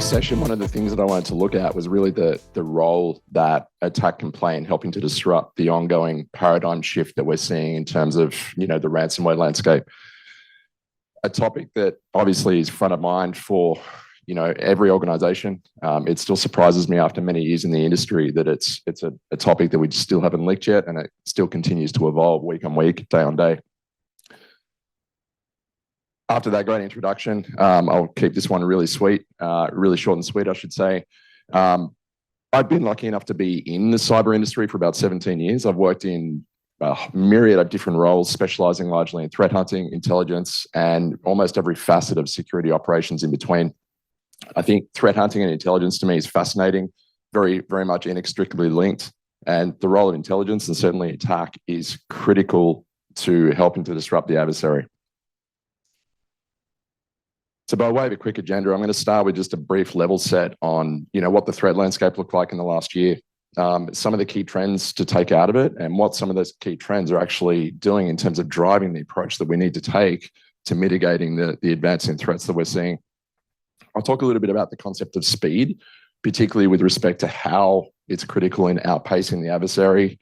session, one of the things that I wanted to look at was really the role that attack can play in helping to disrupt the ongoing paradigm shift that we're seeing in terms of, the ransomware landscape. A topic that obviously is front of mind for, every organization. It still surprises me after many years in the industry that it's a topic that we still haven't licked yet, and it still continues to evolve week on week, day on day. After that great introduction, I'll keep this one really sweet, really short and sweet, I should say. I've been lucky enough to be in the cyber industry for about 17 years. I've worked in a myriad of different roles, specializing largely in threat hunting, intelligence, and almost every facet of security operations in between. I think threat hunting and intelligence to me is fascinating, very, very much inextricably linked. And the role of intelligence, and certainly attack, is critical to helping to disrupt the adversary. So by way of a quick agenda, I'm going to start with just a brief level set on, what the threat landscape looked like in the last year, some of the key trends to take out of it, and what some of those key trends are actually doing in terms of driving the approach that we need to take to mitigating the advancing threats that we're seeing. I'll talk a little bit about the concept of speed, particularly with respect to how it's critical in outpacing the adversary.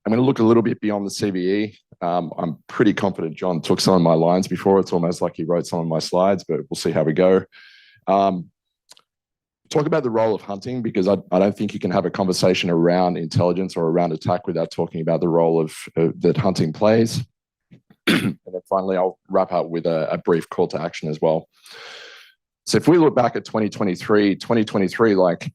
I'm going to look a little bit beyond the CVE. I'm pretty confident John took some of my lines before. It's almost like he wrote some of my slides, but we'll see how we go. Talk about the role of hunting, because I don't think you can have a conversation around intelligence or around attack without talking about the role of that hunting plays. And then finally, I'll wrap up with a brief call to action as well. So if we look back at 2023, like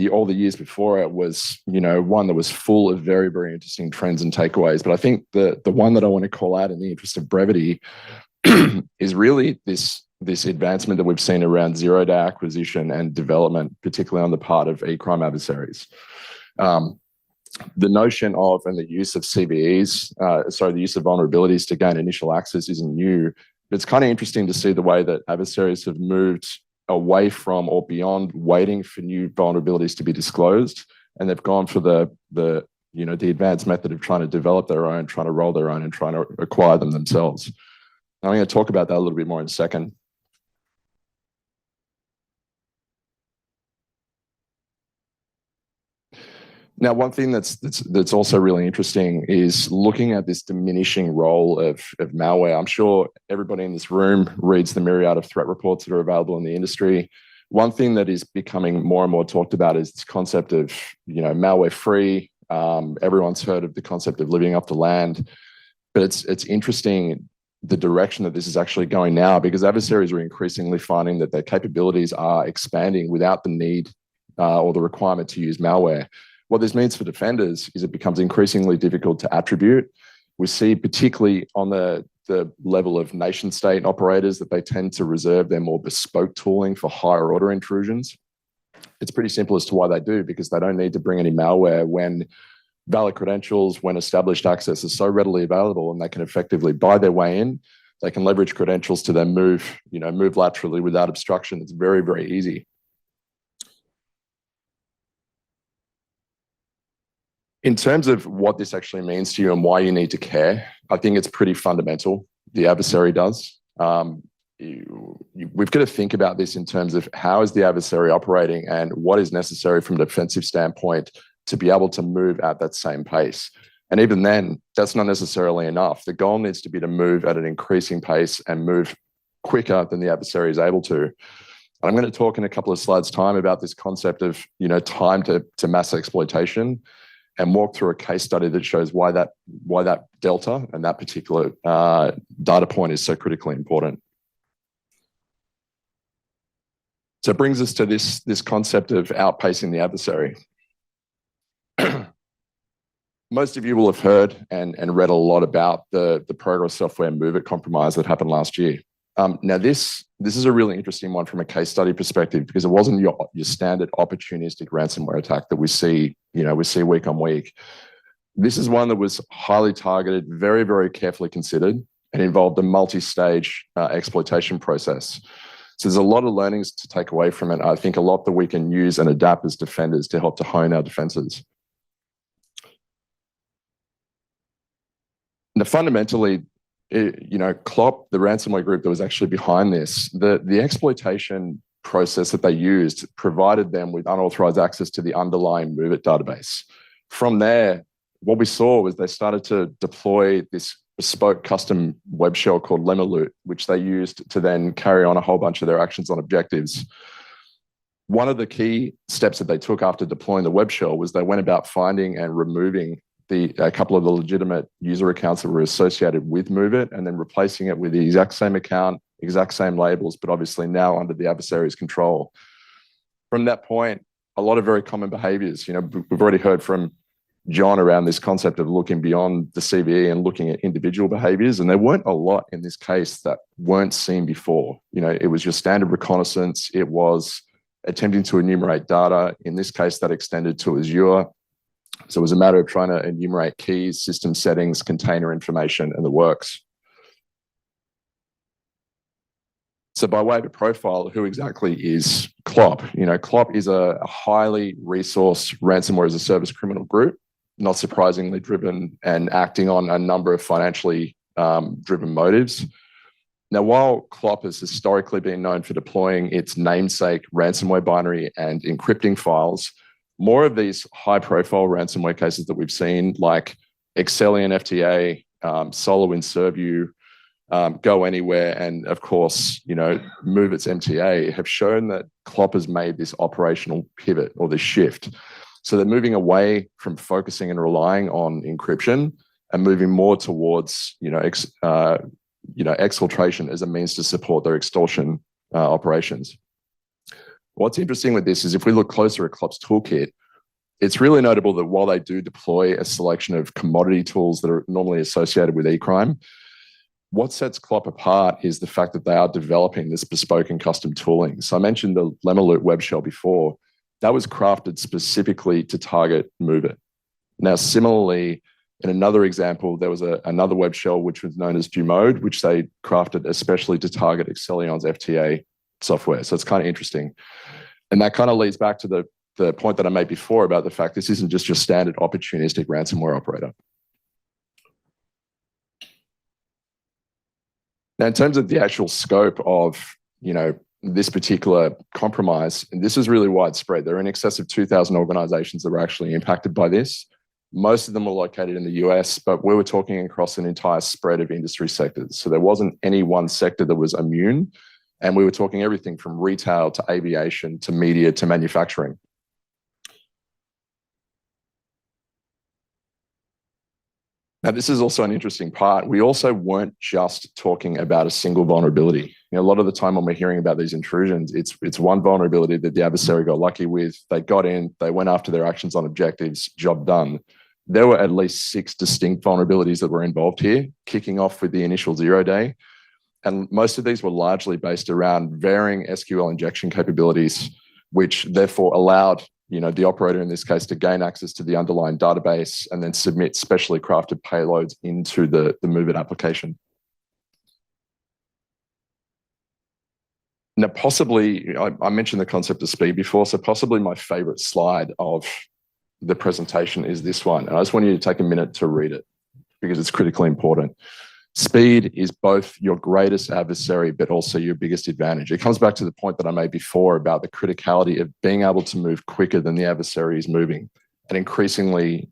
all the years before it, was one that was full of very, very interesting trends and takeaways. But I think the one that I want to call out in the interest of brevity is really this advancement that we've seen around zero-day acquisition and development, particularly on the part of e-crime adversaries. The notion of and the use of CVEs, the use of vulnerabilities to gain initial access isn't new. But it's kind of interesting to see the way that adversaries have moved away from or beyond waiting for new vulnerabilities to be disclosed, and they've gone for the advanced method of trying to develop their own, trying to roll their own, and trying to acquire them themselves. And I'm going to talk about that a little bit more in a second. Now, one thing that's also really interesting is looking at this diminishing role of malware. I'm sure everybody in this room reads the myriad of threat reports that are available in the industry. One thing that is becoming more and more talked about is this concept of, malware free. Everyone's heard of the concept of living off the land, but it's interesting the direction that this is actually going now, because adversaries are increasingly finding that their capabilities are expanding without the need or the requirement to use malware. What this means for defenders is it becomes increasingly difficult to attribute. We see, particularly on the level of nation state operators, that they tend to reserve their more bespoke tooling for higher order intrusions. It's pretty simple as to why they do, because they don't need to bring any malware when valid credentials, when established access is so readily available, and they can effectively buy their way in. They can leverage credentials to then move laterally without obstruction. It's very, very easy. In terms of what this actually means to you and why you need to care, I think it's pretty fundamental. The adversary does. We've got to think about this in terms of how is the adversary operating and what is necessary from a defensive standpoint to be able to move at that same pace. And even then, that's not necessarily enough. The goal needs to be to move at an increasing pace and move quicker than the adversary is able to. And I'm going to talk in a couple of slides' time about this concept of time to mass exploitation, and walk through a case study that shows why that delta and that particular data point is so critically important. So it brings us to this concept of outpacing the adversary. Most of you will have heard and read a lot about the Progress Software MOVEit compromise that happened last year. Now, this is a really interesting one from a case study perspective, because it wasn't your standard opportunistic ransomware attack that we see week on week. This is one that was highly targeted, very, very carefully considered, and involved a multi-stage exploitation process. So there's a lot of learnings to take away from it. I think a lot that we can use and adapt as defenders to help to hone our defenses. Now, fundamentally, Klopp, the ransomware group that was actually behind this, the exploitation process that they used provided them with unauthorized access to the underlying MOVEit database. From there, what we saw was they started to deploy this bespoke custom web shell called Lemaloot, which they used to then carry on a whole bunch of their actions on objectives. One of the key steps that they took after deploying the web shell was they went about finding and removing a couple of the legitimate user accounts that were associated with MOVEit and then replacing it with the exact same account, exact same labels, but obviously now under the adversary's control. From that point, a lot of very common behaviors, we've already heard from John around this concept of looking beyond the CVE and looking at individual behaviors. And there weren't a lot in this case that weren't seen before. It was your standard reconnaissance. It was attempting to enumerate data. In this case, that extended to Azure. So it was a matter of trying to enumerate keys, system settings, container information, and the works. So by way of a profile, who exactly is CLOP? CLOP is a highly resourced ransomware as a service criminal group, not surprisingly driven and acting on a number of financially driven motives. Now, while CLOP has historically been known for deploying its namesake ransomware binary and encrypting files, more of these high-profile ransomware cases that we've seen, like Excellion FTA, SolarWinds ServeU, Go Anywhere, and of course, MOVEit's MTA, have shown that CLOP has made this operational pivot or this shift. So they're moving away from focusing and relying on encryption and moving more towards, exfiltration as a means to support their extortion operations. What's interesting with this is if we look closer at CLOP's toolkit, it's really notable that while they do deploy a selection of commodity tools that are normally associated with e-crime, what sets CLOP apart is the fact that they are developing this bespoke and custom tooling. So I mentioned the Lemaloot web shell before. That was crafted specifically to target MOVEit. Now, similarly, in another example, there was another web shell which was known as Dumode, which they crafted especially to target Excellion's FTA software. So it's kind of interesting. And that kind of leads back to the point that I made before about the fact this isn't just your standard opportunistic ransomware operator. Now, in terms of the actual scope of, this particular compromise, and this is really widespread. There are in excess of 2,000 organizations that were actually impacted by this. Most of them were located in the US, but we were talking across an entire spread of industry sectors. So there wasn't any one sector that was immune. And we were talking everything from retail to aviation to media to manufacturing. Now, this is also an interesting part. We also weren't just talking about a single vulnerability. A lot of the time when we're hearing about these intrusions, it's one vulnerability that the adversary got lucky with. They got in, they went after their actions on objectives, job done. There were at least 6 distinct vulnerabilities that were involved here, kicking off with the initial 0 day. And most of these were largely based around varying SQL injection capabilities, which therefore allowed the operator in this case to gain access to the underlying database and then submit specially crafted payloads into the MOVEit application. Now, possibly, I mentioned the concept of speed before, so possibly my favorite slide of the presentation is this one. And I just want you to take a minute to read it because it's critically important. Speed is both your greatest adversary, but also your biggest advantage. It comes back to the point that I made before about the criticality of being able to move quicker than the adversary is moving, an increasingly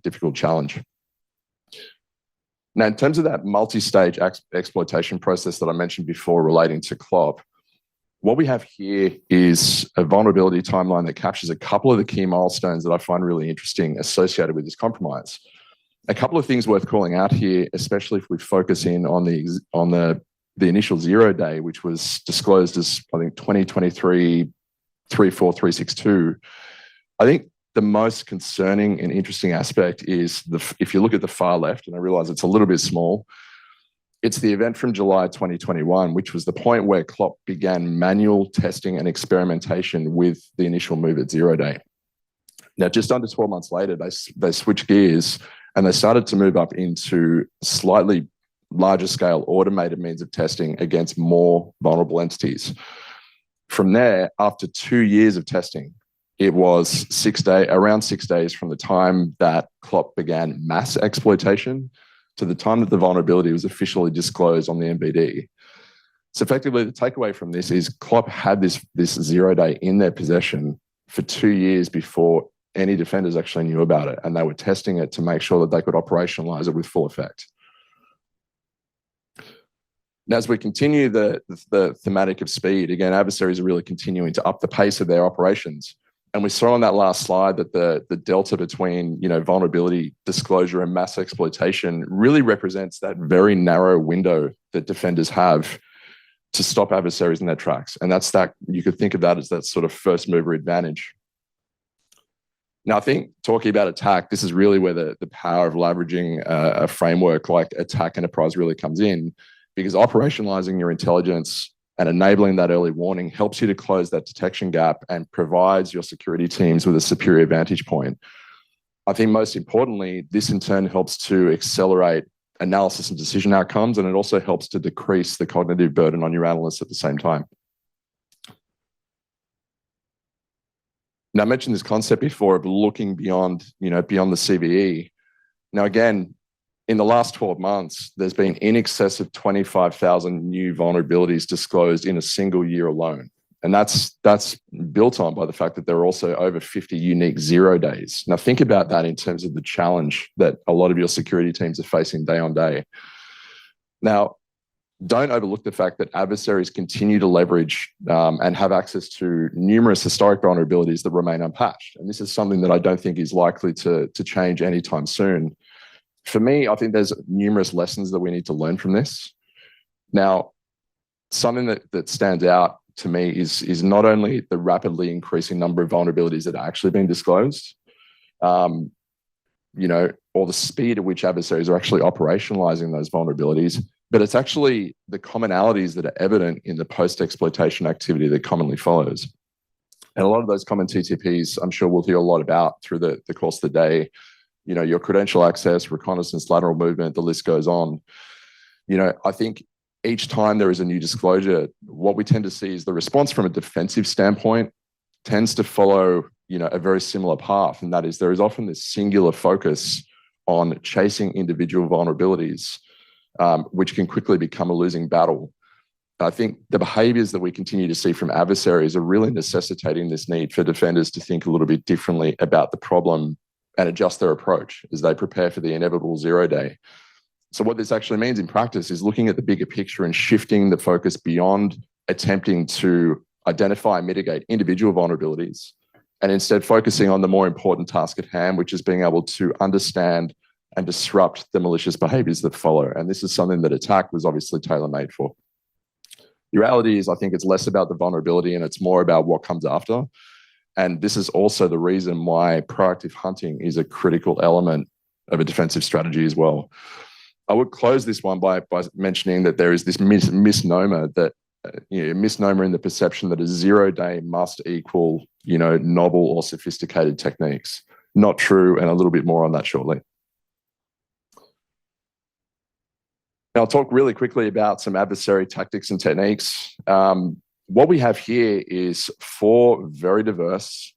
difficult challenge. Now, in terms of that multi-stage exploitation process that I mentioned before relating to CLOP, what we have here is a vulnerability timeline that captures a couple of the key milestones that I find really interesting associated with this compromise. A couple of things worth calling out here, especially if we focus in on the initial 0 day, which was disclosed as, I think, 2023 34362. I think the most concerning and interesting aspect is if you look at the far left, and I realize it's a little bit small, it's the event from July 2021, which was the point where CLOP began manual testing and experimentation with the initial MOVEit 0 day. Now, just under 12 months later, they switched gears and they started to move up into slightly larger scale automated means of testing against more vulnerable entities. From there, after 2 years of testing, it was around 6 days from the time that CLOP began mass exploitation to the time that the vulnerability was officially disclosed on the MBD. So effectively, the takeaway from this is Klopp had this 0 day in their possession for 2 years before any defenders actually knew about it, and they were testing it to make sure that they could operationalize it with full effect. Now, as we continue the thematic of speed, again, adversaries are really continuing to up the pace of their operations. And we saw on that last slide that the delta between vulnerability disclosure and mass exploitation really represents that very narrow window that defenders have to stop adversaries in their tracks. And that's that, you could think of that as that sort of first mover advantage. Now, I think talking about attack, this is really where the power of leveraging a framework like Attack Enterprise really comes in, because operationalizing your intelligence and enabling that early warning helps you to close that detection gap and provides your security teams with a superior vantage point. I think most importantly, this in turn helps to accelerate analysis and decision outcomes, and it also helps to decrease the cognitive burden on your analysts at the same time. Now, I mentioned this concept before of looking beyond the CVE. Now, again, in the last 12 months, there's been in excess of 25,000 new vulnerabilities disclosed in a single year alone. And that's built on by the fact that there are also over 50 unique 0 days. Now, think about that in terms of the challenge that a lot of your security teams are facing day on day. Now, don't overlook the fact that adversaries continue to leverage and have access to numerous historic vulnerabilities that remain unpatched. And this is something that I don't think is likely to change anytime soon. For me, I think there's numerous lessons that we need to learn from this. Now, something that stands out to me is not only the rapidly increasing number of vulnerabilities that are actually being disclosed, or the speed at which adversaries are actually operationalizing those vulnerabilities, but it's actually the commonalities that are evident in the post-exploitation activity that commonly follows. And a lot of those common TTPs, I'm sure we'll hear a lot about through the course of the day. Your credential access, reconnaissance, lateral movement, the list goes on. I think each time there is a new disclosure, what we tend to see is the response from a defensive standpoint tends to follow, a very similar path. And that is there is often this singular focus on chasing individual vulnerabilities, which can quickly become a losing battle. I think the behaviors that we continue to see from adversaries are really necessitating this need for defenders to think a little bit differently about the problem and adjust their approach as they prepare for the inevitable 0 day. So what this actually means in practice is looking at the bigger picture and shifting the focus beyond attempting to identify and mitigate individual vulnerabilities, and instead focusing on the more important task at hand, which is being able to understand and disrupt the malicious behaviors that follow. And this is something that Attack was obviously tailor-made for. The reality is, I think it's less about the vulnerability and it's more about what comes after. And this is also the reason why proactive hunting is a critical element of a defensive strategy as well. I would close this one by mentioning that there is this misnomer in the perception that a 0 day must equal, novel or sophisticated techniques. Not true, and a little bit more on that shortly. Now, I'll talk really quickly about some adversary tactics and techniques. What we have here is 4 very diverse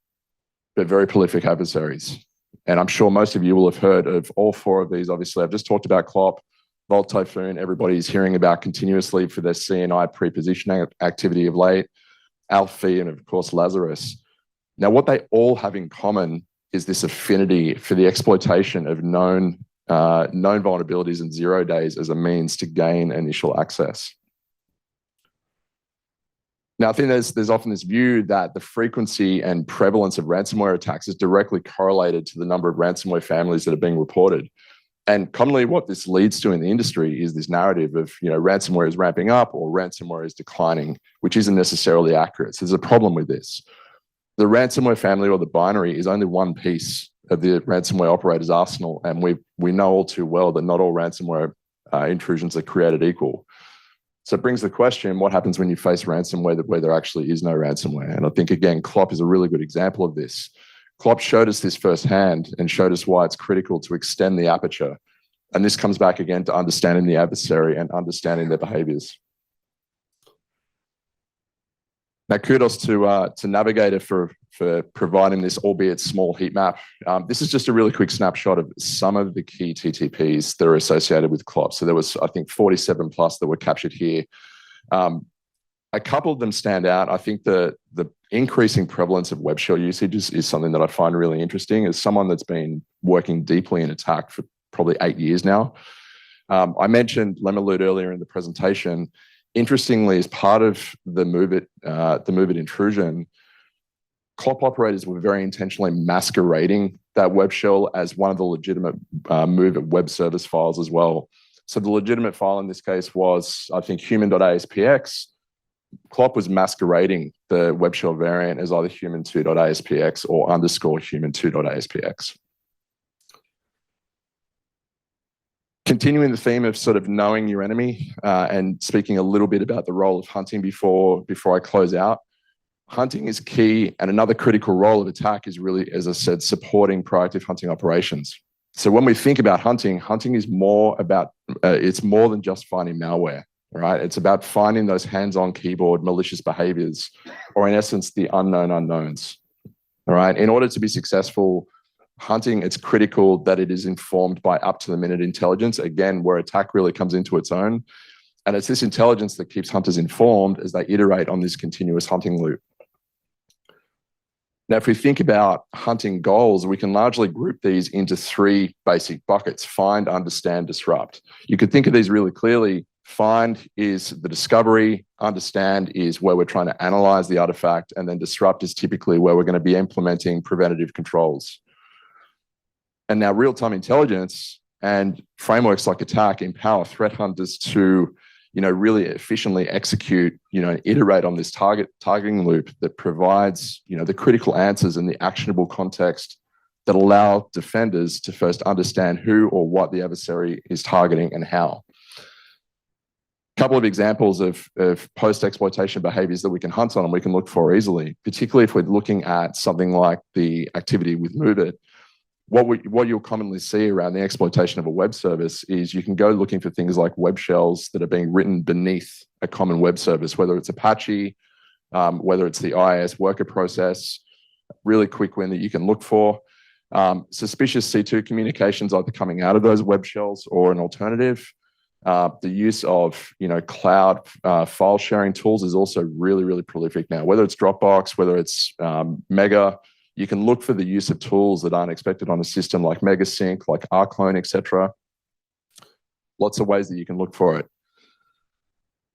but very prolific adversaries. And I'm sure most of you will have heard of all 4 of these. Obviously, I've just talked about Klopp, Volt Typhoon, everybody's hearing about continuously for their CNI pre-positioning activity of late, Alfie, and of course, Lazarus. Now, what they all have in common is this affinity for the exploitation of known vulnerabilities in 0 days as a means to gain initial access. Now, I think there's often this view that the frequency and prevalence of ransomware attacks is directly correlated to the number of ransomware families that are being reported. And commonly what this leads to in the industry is this narrative of, ransomware is ramping up or ransomware is declining, which isn't necessarily accurate. So there's a problem with this. The ransomware family or the binary is only one piece of the ransomware operator's arsenal. And we know all too well that not all ransomware intrusions are created equal. So it brings the question, what happens when you face ransomware where there actually is no ransomware? And I think, again, Klopp is a really good example of this. Klopp showed us this firsthand and showed us why it's critical to extend the aperture. And this comes back again to understanding the adversary and understanding their behaviors. Now, kudos to Navigator for providing this, albeit small, heat map. This is just a really quick snapshot of some of the key TTPs that are associated with Klopp. So there was, I think, 47 plus that were captured here. A couple of them stand out. I think the increasing prevalence of web shell usage is something that I find really interesting. As someone that's been working deeply in attack for probably 8 years now, I mentioned Lemaloot earlier in the presentation. Interestingly, as part of the Move It intrusion, CLOP operators were very intentionally masquerading that web shell as one of the legitimate Move It web service files as well. So the legitimate file in this case was, I think, human.aspx. CLOP was masquerading the web shell variant as either human2.aspx or _human2.aspx. Continuing the theme of sort of knowing your enemy and speaking a little bit about the role of hunting before I close out. Hunting is key, and another critical role of attack is really, as I said, supporting proactive hunting operations. So when we think about hunting, hunting is more about, it's more than just finding malware, right? It's about finding those hands-on keyboard malicious behaviors, or in essence, the unknown unknowns, all right? In order to be successful hunting, it's critical that it is informed by up-to-the-minute intelligence, again, where attack really comes into its own. And it's this intelligence that keeps hunters informed as they iterate on this continuous hunting loop. Now, if we think about hunting goals, we can largely group these into 3 basic buckets: find, understand, disrupt. You could think of these really clearly. Find is the discovery, understand is where we're trying to analyze the artifact, and then disrupt is typically where we're going to be implementing preventative controls. And now real-time intelligence and frameworks like attack empower threat hunters to, really efficiently execute, and iterate on this targeting loop that provides, the critical answers and the actionable context that allow defenders to first understand who or what the adversary is targeting and how. A couple of examples of post-exploitation behaviors that we can hunt on and we can look for easily, particularly if we're looking at something like the activity with Move It. What you'll commonly see around the exploitation of a web service is you can go looking for things like web shells that are being written beneath a common web service, whether it's Apache, whether it's the IIS worker process. Really quick win that you can look for. Suspicious C2 communications either coming out of those web shells or an alternative. The use of cloud file sharing tools is also really, really prolific now. Whether it's Dropbox, whether it's Mega, you can look for the use of tools that aren't expected on a system like MegaSync, like rclone, etc. Lots of ways that you can look for it.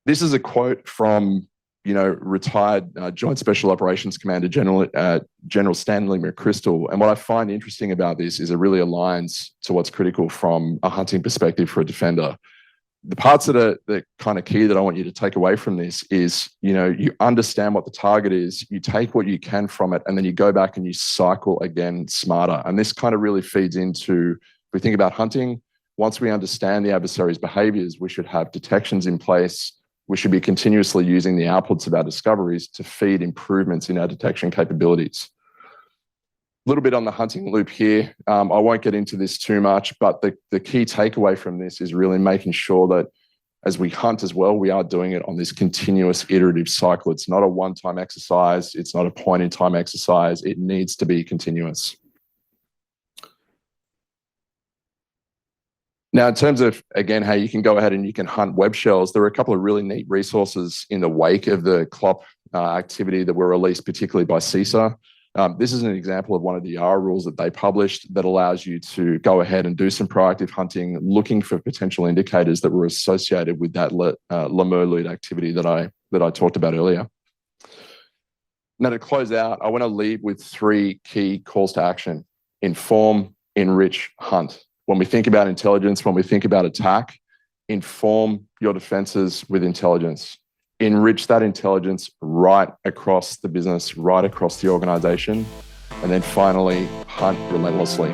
This is a quote from retired Joint Special Operations Commander General Stanley McChrystal. And what I find interesting about this is it really aligns to what's critical from a hunting perspective for a defender. The parts that are the kind of key that I want you to take away from this is, you understand what the target is, you take what you can from it, and then you go back and you cycle again smarter. And this kind of really feeds into, if we think about hunting, once we understand the adversary's behaviors, we should have detections in place. We should be continuously using the outputs of our discoveries to feed improvements in our detection capabilities. A little bit on the hunting loop here. I won't get into this too much, but the key takeaway from this is really making sure that as we hunt as well, we are doing it on this continuous iterative cycle. It's not a one-time exercise. It's not a point-in-time exercise. It needs to be continuous. Now, in terms of, again, how you can go ahead and you can hunt web shells, there are a couple of really neat resources in the wake of the CLOP activity that were released, particularly by CISA. This is an example of one of the YARA rules that they published that allows you to go ahead and do some proactive hunting, looking for potential indicators that were associated with that Lemaloot activity that I talked about earlier. Now, to close out, I want to leave with 3 key calls to action: inform, enrich, hunt. When we think about intelligence, when we think about attack, inform your defenses with intelligence. Enrich that intelligence right across the business, right across the organization, and then finally hunt relentlessly.